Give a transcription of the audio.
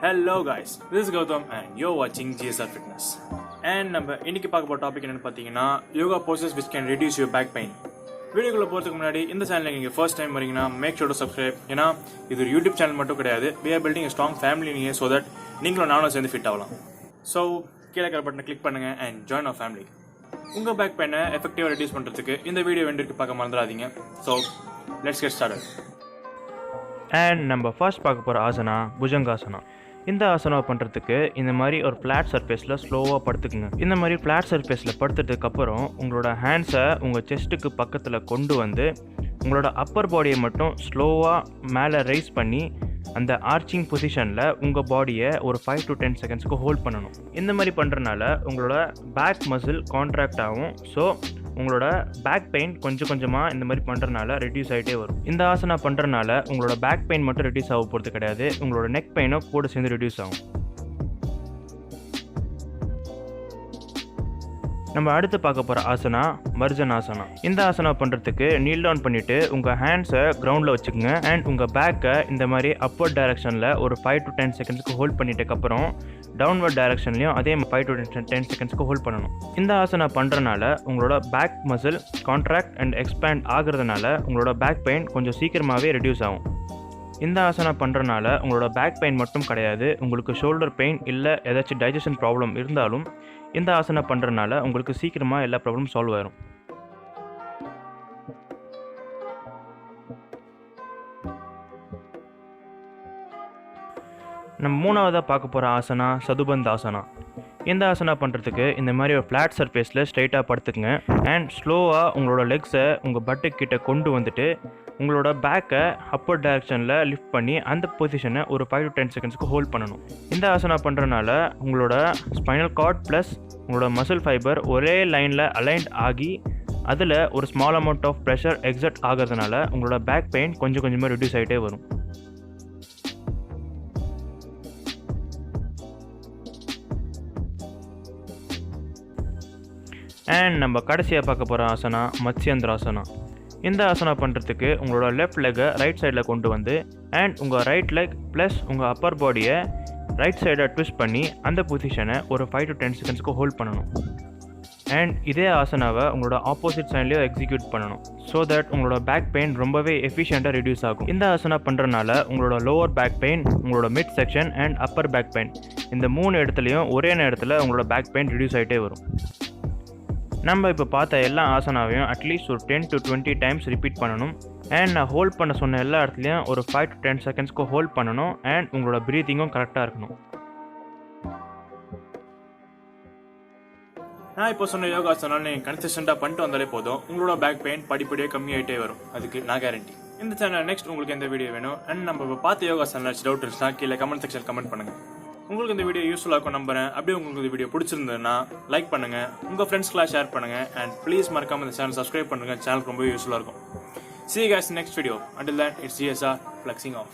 Hello guys, this is Gautam and you're watching Gsr Fitness. And நம்ம இன்னைக்கு பார்க்க போற டாபிக் என்னன்னு பாத்தீங்கன்னா yoga poses which can reduce your back pain. வீடியோக்குள்ள போறதுக்கு முன்னாடி இந்த சேனலை நீங்க ஃபர்ஸ்ட் டைம் வரீங்கன்னா மேக் ஷூர் டு சப்ஸ்கிரைப். ஏன்னா இது ஒரு யூடியூப் சேனல் மட்டும் கிடையாது. We are building a strong family in here so that நீங்களும் நானும் சேர்ந்து ஃபிட் ஆகலாம். So கீழே இருக்கிற பட்டனை கிளிக் பண்ணுங்க and join our family. உங்க பேக் பெயினை எஃபெக்டிவா ரெடியூஸ் பண்றதுக்கு இந்த வீடியோ வெண்டிருக்கு பார்க்க மறந்துடாதீங்க. So let's get started. And நம்ம ஃபர்ஸ்ட் பார்க்க போகிற ஆசனா புஜங்காசனா. இந்த ஆசனாவை பண்ணுறதுக்கு இந்த மாதிரி ஒரு ஃப்ளாட் சர்ஃபேஸில் ஸ்லோவாக படுத்துக்குங்க. இந்த மாதிரி ஃப்ளாட் சர்ஃபேஸில் படுத்துறதுக்கப்புறம் உங்களோட ஹேண்ட்ஸை உங்கள் செஸ்ட்டுக்கு பக்கத்தில் கொண்டு வந்து உங்களோட அப்பர் பாடியை மட்டும் ஸ்லோவாக மேலே ரைஸ் பண்ணி அந்த ஆர்ச்சிங் பொசிஷனில் உங்கள் பாடியை ஒரு 5 to 10 செகண்ட்ஸ்க்கு ஹோல்ட் பண்ணணும். இந்த மாதிரி பண்ணுறதுனால உங்களோட பேக் மசில் கான்ட்ராக்ட் ஆகும். ஸோ உங்களோட பேக் பெயின் கொஞ்சம் கொஞ்சமாக இந்த மாதிரி பண்ணுறதுனால ரெடியூஸ் ஆகிட்டே வரும். இந்த ஆசனா பண்ணுறதுனால உங்களோட பேக் பெயின் மட்டும் ரெடியூஸ் ஆக போகிறது கிடையாது, உங்களோட நெக் பெயினும் கூட சேர்ந்து ரெடியூஸ் ஆகும். நம்ம அடுத்து பார்க்க போகிற ஆசனா மர்ஜனாசனா. இந்த ஆசனா பண்ணுறதுக்கு நீல் டவுன் பண்ணிவிட்டு உங்கள் ஹேண்ட்ஸை கிரவுண்டில் வச்சுக்கோங்க அண்ட் உங்கள் பேக்கை இந்த மாதிரி அப்வர்ட் டைரக்ஷனில் ஒரு 5 to 10 செகண்ட்ஸ்க்கு ஹோல்ட் பண்ணிட்டதுக்கப்புறம் டவுன்வர்ட் டைரக்ஷன்லையும் அதே 5 to 10 செகண்ட்ஸ்க்கு ஹோல்ட் பண்ணணும். இந்த ஆசனா பண்ணுறதுனால உங்களோட back muscle contract and expand ஆகிறதுனால உங்களோட பேக் பெயின் கொஞ்சம் சீக்கிரமாகவே ரெடியூஸ் ஆகும். இந்த ஆசனா பண்ணுறதுனால உங்களோட பேக் பெயின் மட்டும் கிடையாது, உங்களுக்கு ஷோல்டர் பெயின் இல்லை ஏதாச்சும் டைஜஷன் ப்ராப்ளம் இருந்தாலும் இந்த ஆசனா பண்ணுறதுனால உங்களுக்கு சீக்கிரமாக எல்லா ப்ராப்ளமும் சால்வ் ஆயிரும். நம்ம மூணாவதாக பார்க்க போகிற ஆசனா சதுபந்தாசனா. இந்த ஆசனா பண்ணுறதுக்கு இந்த மாதிரி ஒரு ஃப்ளாட் சர்ஃபேஸில் ஸ்ட்ரைட்டாக படுத்துக்குங்க அண்ட் ஸ்லோவாக உங்களோட லெக்ஸை உங்கள் பட்டுக்கிட்ட கொண்டு வந்துட்டு உங்களோட பேக்கை அப்பர் டைரக்ஷனில் லிஃப்ட் பண்ணி அந்த பொசிஷனை ஒரு 5 to 10 செகண்ட்ஸ்க்கு ஹோல்ட் பண்ணணும். இந்த ஆசனா பண்ணுறதுனால உங்களோட ஸ்பைனல் கார்ட் ப்ளஸ் உங்களோட மசில் ஃபைபர் ஒரே லைனில் அலைன்ட் ஆகி அதில் ஒரு ஸ்மால் அமௌண்ட் ஆஃப் ப்ரெஷர் எக்ஸட் ஆகிறதுனால உங்களோட பேக் பெயின் கொஞ்சம் கொஞ்சமாக ரெடியூஸ் ஆகிட்டே வரும். அண்ட் நம்ம கடைசியாக பார்க்க போகிற ஆசனா மத்ஸ்யேந்திராசனா. இந்த ஆசனா பண்ணுறதுக்கு உங்களோட லெஃப்ட் லெக்கை ரைட் சைடில் கொண்டு வந்து அண்ட் உங்கள் ரைட் லெக் ப்ளஸ் உங்கள் அப்பர் பாடியை ரைட் சைடாக ட்விஸ்ட் பண்ணி அந்த பொசிஷனை ஒரு 5 to 10 செகண்ட்ஸ்க்கு ஹோல்ட் பண்ணணும். அண்ட் இதே ஆசனாவை உங்களோட ஆப்போசிட் சைட்லேயும் எக்ஸிக்யூட் பண்ணணும் ஸோ தட் உங்களோட பேக் பெயின் ரொம்பவே எஃபிஷியண்ட்டாக ரெடியூஸ் ஆகும். இந்த ஆசனா பண்ணுறதுனால உங்களோட லோவர் பேக் பெயின், உங்களோட mid section and upper back pain இந்த 3 இடத்துலையும் ஒரே நேரத்தில் உங்களோட பேக் பெயின் ரெடியூஸ் ஆகிட்டே வரும். நம்ம இப்போ பார்த்த எல்லா ஆசனாவையும் அட்லீஸ்ட் ஒரு 10 to 20 டைம்ஸ் ரிப்பீட் பண்ணணும். அண்ட் நான் ஹோல்ட் பண்ண சொன்ன எல்லா இடத்துலையும் ஒரு 5 to 10 செகண்ட்ஸ்க்கு ஹோல்ட் பண்ணணும். அண்ட் உங்களோட ப்ரீத்திங்கும் கரெக்டாக இருக்கணும். நான் இப்போ சொன்ன யோகாசனா நீங்கள் கன்சிஸ்டண்டாக பண்ணிட்டு வந்தாலே போதும், உங்களோட பேக் பெயின் படிப்படியாக கம்மியாகிட்டே வரும். அதுக்கு நான் கேரண்டி. இந்த சேனல் நெக்ஸ்ட் உங்களுக்கு எந்த வீடியோ வேணும் அண்ட் நம்ம இப்போ பார்த்த யோகாசனா டவுட் இருந்துச்சுன்னா கீழே கமெண்ட் செக்ஷன் கமெண்ட் பண்ணுங்கள். உங்களுக்கு இந்த வீடியோ யூஸ்ஃபுல்லாக இருக்கும் நம்புறேன். அப்படியே உங்களுக்கு இந்த வீடியோ பிடிச்சிருந்ததுன்னா லைக் பண்ணுங்க, உங்கள் ஃப்ரெண்ட்ஸ்க்குலாம் ஷேர் பண்ணுங்க அண்ட் ப்ளீஸ் மறக்காம இந்த சேனல் சப்ஸ்கிரைப் பண்ணுங்க. சேனல் ரொம்ப யூஸ்ஃபுல்லாக இருக்கும். See you guys in next video. Until then, it's Gsr flexing off.